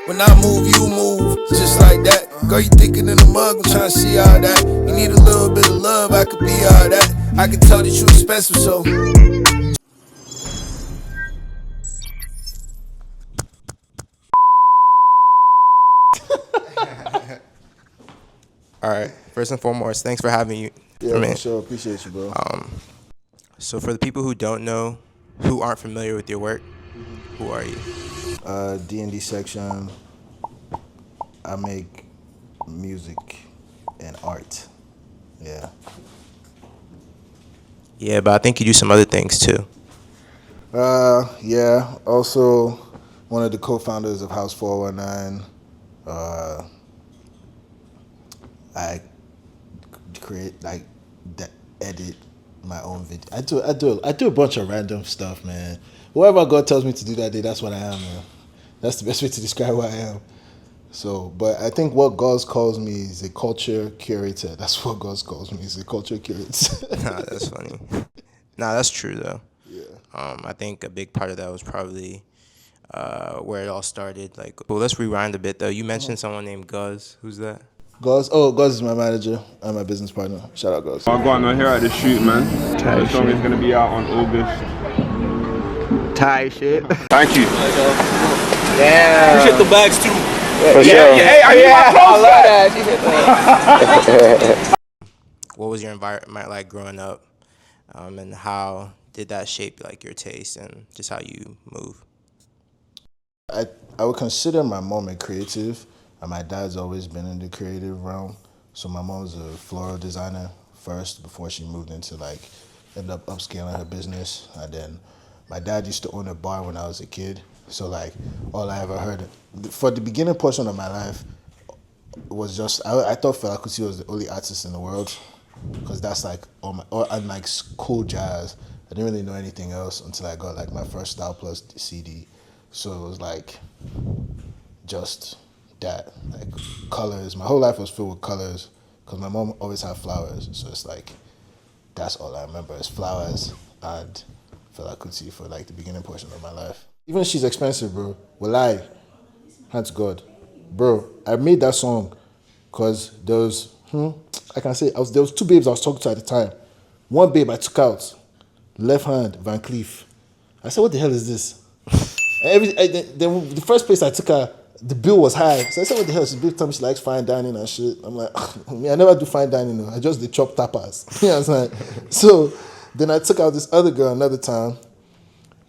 When I move, you move, just like that. Girl, you thicker than a mug, I'm tryna see all that. You need a little bit of love, I could be all that. I can tell that you expensive, so. All right. First and foremost, thanks for having you. Yeah, for sure. Appreciate you, bro. So for the people who don't know, who aren't familiar with your work, who are you? dndSection. I make music and art. Yeah. Yeah, but I think you do some other things too. Yeah. Also, one of the co-founders of House 419. I create edit my own video. I do a bunch of random stuff, man. Whoever God tells me to do that day, that's what I am, man. That's the best way to describe what I am. So, but I think what God calls me is a culture curator. That's what God calls me, is a culture curator. Nah, that's funny. Nah, that's true though. Yeah. I think a big part of that was probably where it all started. Like, well, let's rewind a bit though. You mentioned someone named Guz. Who's that? Guz is my manager and my business partner. Shout out, Guz. I got no here at the shoot, man. The song is gonna be out on August. Tight shit. Thank you. Yeah. Appreciate the bags too. For sure. Hey, I need my clothes back. What was your environment like growing up, and how did that shape like your taste and just how you move? I would consider my mom a creative, and my dad's always been in the creative realm. So my mom's a floral designer first before she moved into ended up upscaling her business. And then my dad used to own a bar when I was a kid. So all I ever heard for the beginning portion of my life was just I thought Fela Kuti was the only artist in the world, because that's and cool jazz. I didn't really know anything else until I got my first Style Plus CD. So it was just that, colors. My whole life was filled with colors because my mom always had flowers. So it's that's all I remember is flowers and Fela Kuti for the beginning portion of my life. Even She's Expensive, bro. Will I? Hand to God. Bro, I made that song because there was, I can say, there was two babes I was talking to at the time. One babe I took out, left hand, Van Cleef. I said, what the hell is this? The first place I took her, the bill was high. So I said, what the hell? She big time she likes fine dining and shit. I'm like, I never do fine dining. No. I just the chop tapas. You know what I'm saying? So then I took out this other girl another time,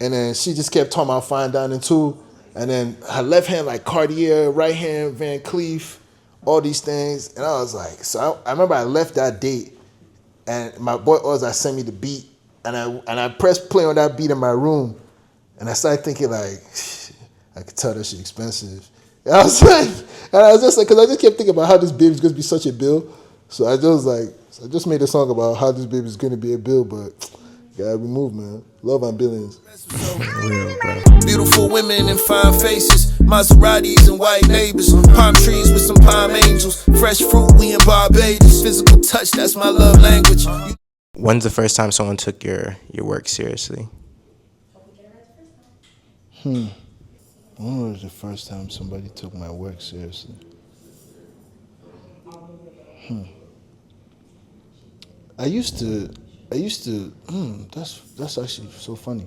and then she just kept talking about fine dining too. And then her left hand Cartier, right hand Van Cleef, all these things. And I was like, so I remember I left that date, and my boy Ozzy sent me the beat, and I pressed play on that beat in my room. And I started thinking I could tell that shit expensive. And I was just because I just kept thinking about how this baby's gonna be such a bill. So I just made a song about how this baby's gonna be a bill, but gotta be moved, man. Love on billions. Beautiful women and fine faces, Maseratis and white neighbors, palm trees with some palm angels, fresh fruit, we in Barbados, physical touch, that's my love language. When's the first time someone took your work seriously? When was the first time somebody took my work seriously? I used to. That's actually so funny.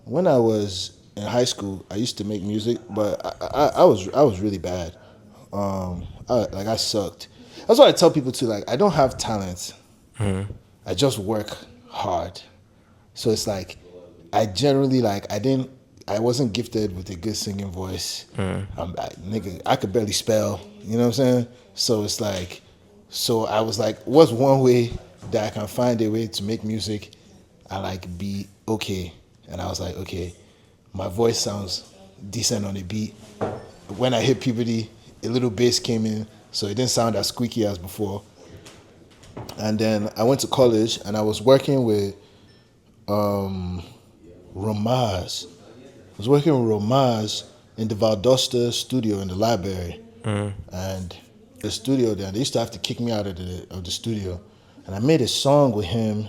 When I was in high school, I used to make music, but I was really bad. I sucked. That's why I tell people too. I don't have talent. I just work hard. So it's I generally I wasn't gifted with a good singing voice. I could barely spell. You know what I'm saying? So it's so I was what's one way that I can find a way to make music and be okay? And I was okay, my voice sounds decent on a beat. When I hit puberty, a little bass came in, so it didn't sound as squeaky as before. And then I went to college and I was working with Ramaz. I was working with Ramaz in the Valdosta studio in the library. And the studio there, they used to have to kick me out of the studio. And I made a song with him,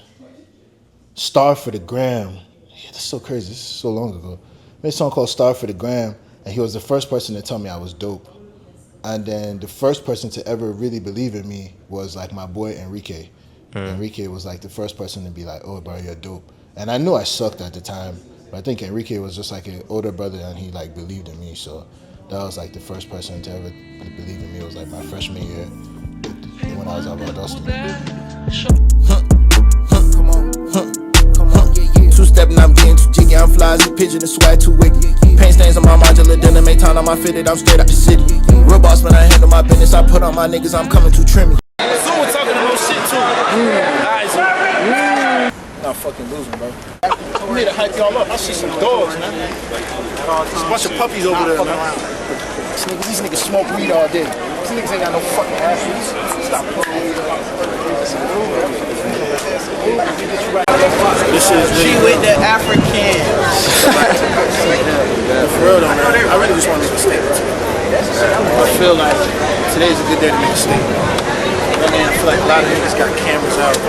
Star for the Gram. Yeah, that's so crazy. This is so long ago. I made a song called Star for the Gram. and he was the first person to tell me I was dope. And then the first person to ever really believe in me was like my boy Enrique. Enrique was like the first person to be like, "Oh, bro, you're dope." And I knew I sucked at the time, but I think Enrique was just like an older brother, and he like believed in me. So that was like the first person to ever believe in me. It was like my freshman year when I was out at Austin. Come on, yeah. Two-step and I'm getting too jiggy. I'm fly as a pigeon and swag too wicked. Paint stains on my modular denim, make time on my fitted. I'm straight out the city. Real boss when I handle my business. I put on my niggas, I'm coming too trimmy. So we're talking a little shit too. Eyes not fucking losing, bro. I'm here to hype y'all up. I see some dogs, man. There's a bunch of puppies over there, man. These niggas smoke weed all day. These niggas ain't got no fucking athletes. Stop playing. This is She with the Africans. for real though, man. I really just want to make a statement. I feel like today's a good day to make a statement. I mean, I feel like a lot of niggas got cameras out. A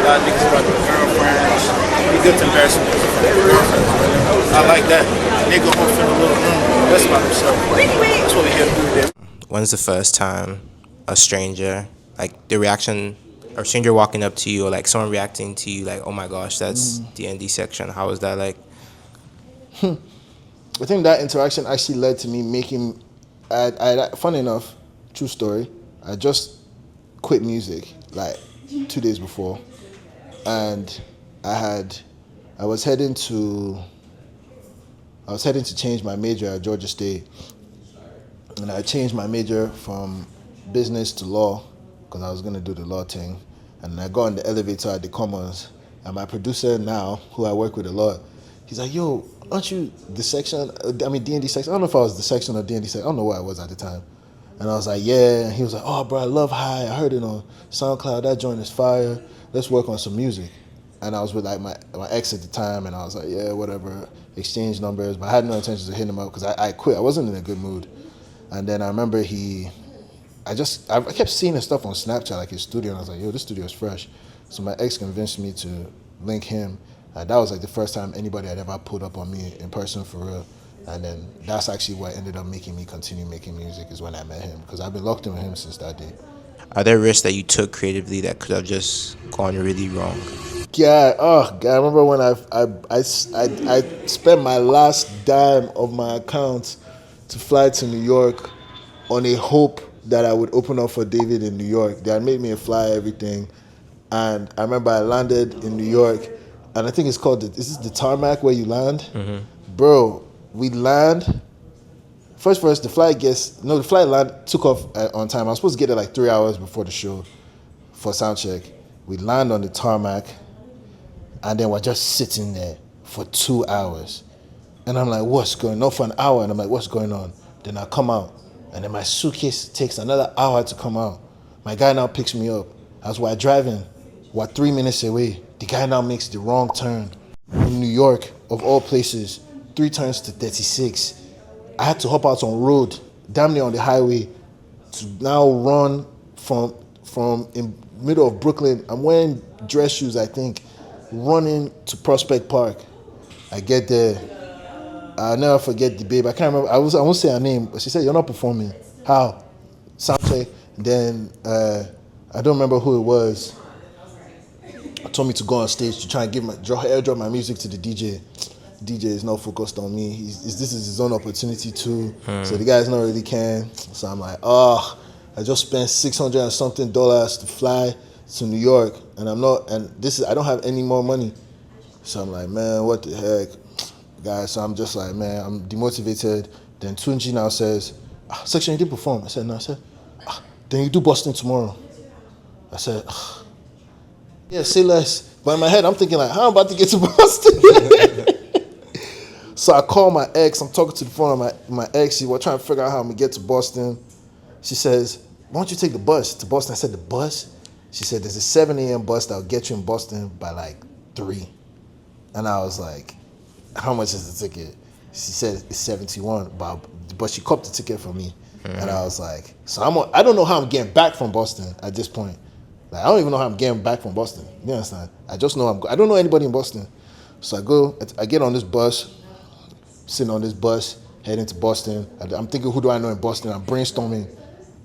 lot of niggas got their girlfriends. It'd be good to embarrass some niggas in front of their girlfriends. I like that. Nigga home in a little room. That's about himself. That's what we here to do today. When's the first time a stranger, like the reaction, or stranger walking up to you, or like someone reacting to you, like, oh my gosh, that's dndSection? How was that like? I think that interaction actually led to me making. Funny enough, true story. I just quit music like 2 days before, and I was heading to change my major at Georgia State, and I changed my major from business to law because I was gonna do the law thing, and I got in the elevator at the Commons, and my producer now, who I work with a lot, he's like, "Yo, aren't you the section? dndSection. I don't know if I was the section or dndSection. I don't know where I was at the time." And I was like, "Yeah." And he was like, "Oh, bro, I love High. I heard it on SoundCloud. That joint is fire. Let's work on some music." And I was with like my ex at the time, and I was like, "Yeah, whatever." Exchange numbers, but I had no intentions of hitting him up because I quit. I wasn't in a good mood. And then I remember I kept seeing his stuff on Snapchat, like his studio, and I was like, "Yo, this studio is fresh." So my ex convinced me to link him. That was like the first time anybody had ever pulled up on me in person for real. And then that's actually what ended up making me continue making music, is when I met him, because I've been locked in with him since that day. Are there risks that you took creatively that could have just gone really wrong? Yeah, I remember when I spent my last dime of my account to fly to New York on a hope that I would open up for David in New York. They had made me fly everything, and I remember I landed in New York, and I think it's called is this the tarmac where you land? Mm-hmm. Bro, we land. First, the flight took off on time. I was supposed to get there like 3 hours before the show for sound check. We land on the tarmac, and then we're just sitting there for 2 hours. And I'm like, what's going on? For an hour, and I'm like, what's going on? Then I come out, and then my suitcase takes another hour to come out. My guy now picks me up. As we're driving, we're 3 minutes away. The guy now makes the wrong turn. In New York, of all places, 3 turns to 36. I had to hop out on road, damn near on the highway, to now run from in middle of Brooklyn. I'm wearing dress shoes, I think, running to Prospect Park. I get there. I'll never forget the babe. I can't remember. I won't say her name, but she said, "You're not performing." How? Soundcheck. Then I don't remember who it was. Told me to go on stage to try and airdrop my music to the DJ. DJ is not focused on me. This is his own opportunity too. So the guy's not really caring. So I'm like, I just spent $600 and something to fly to New York, and I don't have any more money. So I'm like, man, what the heck, guys? So I'm just like, man, I'm demotivated. Then Tunji now says, Section, you did perform. I said, no. I said, then you do Boston tomorrow. I said, yeah, say less. But in my head, I'm thinking like, how am I about to get to Boston? So I call my ex. I'm talking to the phone of my ex. We're trying to figure out how I'm going to get to Boston. She says, why don't you take the bus to Boston? I said, the bus? She said, there's a 7 a.m. bus that'll get you in Boston by like 3. And I was like, how much is the ticket? She said it's 71, but she copped the ticket for me. Mm-hmm. And I was like, so I don't know how I'm getting back from Boston at this point. Like, I don't even know how I'm getting back from Boston. You understand? I just know I don't know anybody in Boston. So I get on this bus, sitting on this bus, heading to Boston. I'm thinking, who do I know in Boston? I'm brainstorming.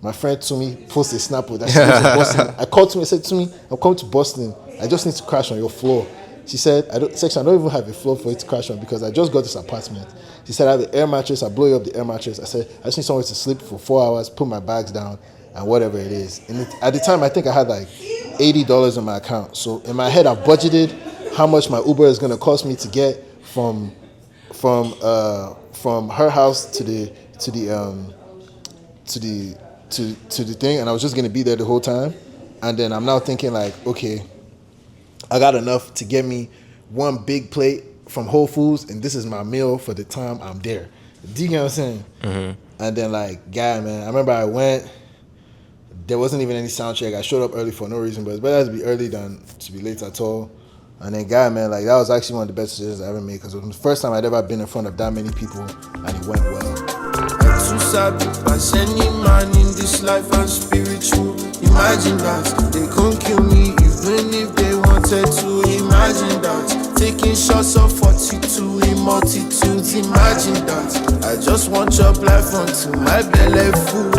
My friend Tumi posted a snap that she lives in Boston. I called Tumi and said, Tumi, I'm coming to Boston. I just need to crash on your floor. She said, I don't even have a floor for it to crash on because I just got this apartment. She said, I have an air mattress. I blow you up the air mattress. I said, I just need somewhere to sleep for 4 hours, put my bags down, and whatever it is. And at the time, I think I had like $80 in my account. So in my head, I budgeted how much my Uber is going to cost me to get from her house to the thing, and I was just going to be there the whole time. And then I'm now thinking like, okay, I got enough to get me one big plate from Whole Foods, and this is my meal for the time I'm there. Do you get what I'm saying? Mm-hmm. And then like, man, I remember I went. There wasn't even any sound check. I showed up early for no reason, but it's better to be early than to be late at all. And then man, like that was actually one of the best decisions I ever made because it was the first time I'd ever been in front of that many people, and it went well. Too sad as any man in this life and spiritual. Imagine that they can't kill me even if they wanted to. Imagine that taking shots of 42 in multitudes. Imagine that I just want your life onto my belly food.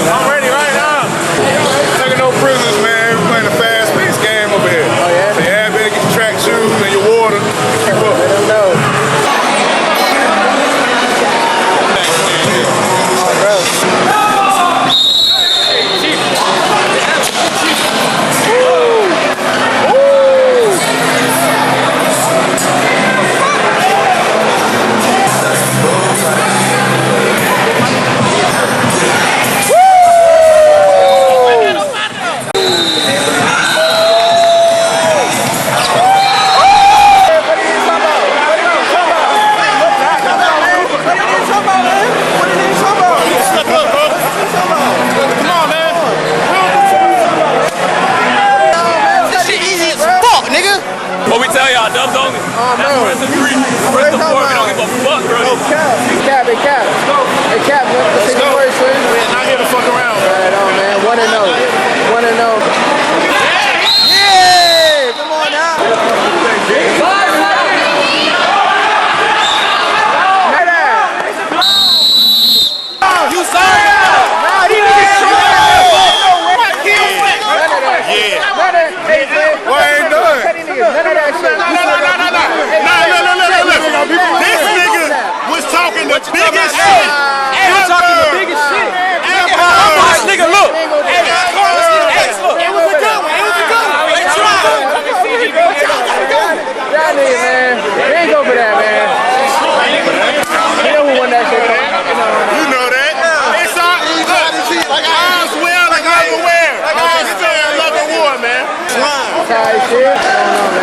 I'm ready right now. Taking no prisoners, man. We're playing a fast-paced game over here. Oh, yeah? So, yeah, better get your track shoes and your water. Keep up. Let them know.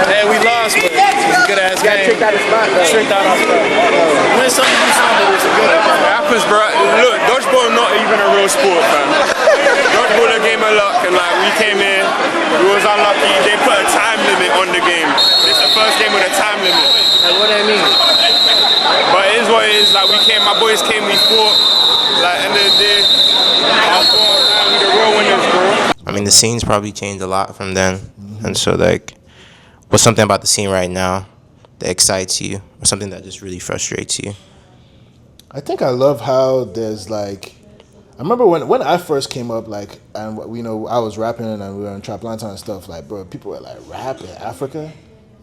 Hey, we lost, but it was a good ass game. Tricked out the spot, though. Tricked out our spot. Win something, do something. It's a good one. Happens, bro. Look, dodgeball not even a real sport, fam. Dodgeball a game of luck, and like we came in, we was unlucky. They put a time limit on the game. It's the first game with a time limit. Like, what do that mean? But it is what it is. Like we came, my boys came, we fought. Like end of the day, we the real winners, bro. I mean, the scene's probably changed a lot from then, and so like, what's something about the scene right now that excites you, or something that just really frustrates you? I think I love how there's like, I remember when I first came up, like, and I was rapping and we were in Traplanta and stuff. Like, bro, people were like, rap in Africa,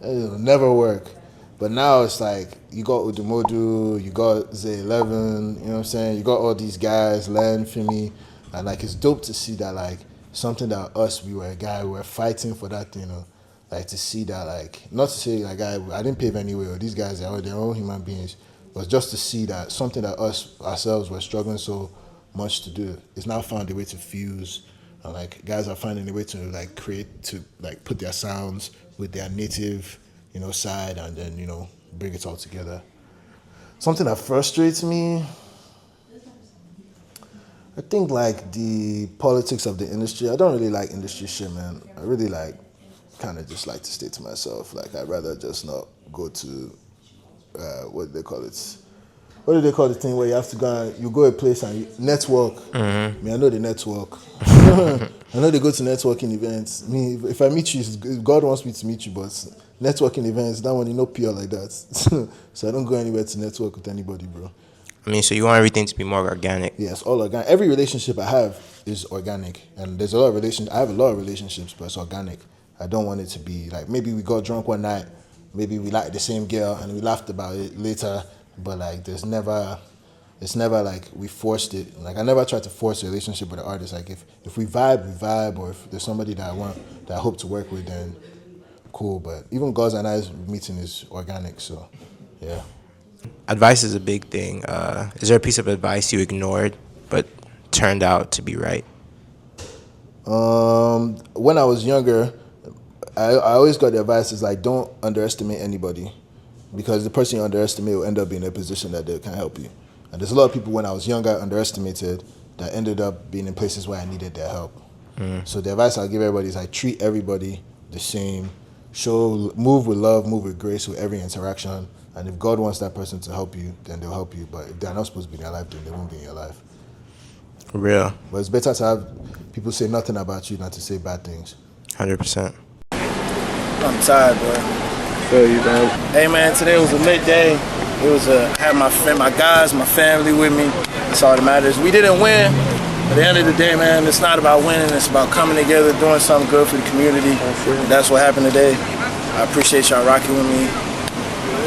it'll never work. But now it's like you got Udumodu, you got Z11, you know what I'm saying? You got all these guys, Len, Fimi, and like it's dope to see that like something that we were fighting for that, you know. Like to see that, like, not to say like I didn't pave any way, or these guys are their own human beings, but just to see that something that ourselves were struggling so much to do, it's now found a way to fuse, and like guys are finding a way to like create, to like put their sounds with their native, you know, side, and then, you know, bring it all together. Something that frustrates me, I think like the politics of the industry. I don't really like industry shit, man. I really like kind of just like to stay to myself. Like I'd rather just not go to what do they call it? What do they call the thing where you have to go to a place and you network? Mm-hmm. I mean, I know the network. You know I know they go to networking events. Me, if I meet you, God wants me to meet you, but networking events, that one, pure like that. So I don't go anywhere to network with anybody, bro. I mean, so you want everything to be more organic. Yes, all organic. Every relationship I have is organic, and there's a lot of I have a lot of relationships, but it's organic. I don't want it to be like maybe we got drunk one night, maybe we liked the same girl, and we laughed about it later, but like it's never like we forced it. Like I never tried to force a relationship with an artist. Like if we vibe, we vibe, or if there's somebody that I hope to work with, then cool. But even God's and I's meeting is organic, so yeah. Advice is a big thing. Is there a piece of advice you ignored but turned out to be right? When I was younger, I always got the advice is like don't underestimate anybody, because the person you underestimate will end up being in a position that they can help you. And there's a lot of people when I was younger underestimated that ended up being in places where I needed their help. So the advice I'll give everybody is like treat everybody the same, move with love, move with grace with every interaction. And if God wants that person to help you, then they'll help you. But if they're not supposed to be in your life, then they won't be in your life. For real. But it's better to have people say nothing about you than to say bad things. 100%. I'm tired, boy. Feel you, man. Hey, man, today was a lit day. It was I had my guys, my family with me. That's all that matters. We didn't win. At the end of the day, man, it's not about winning. It's about coming together, doing something good for the community. That's what happened today. I appreciate y'all rocking with me.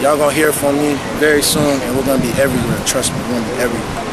Y'all gonna hear from me very soon, and we're gonna be everywhere. Trust me, we're gonna be everywhere.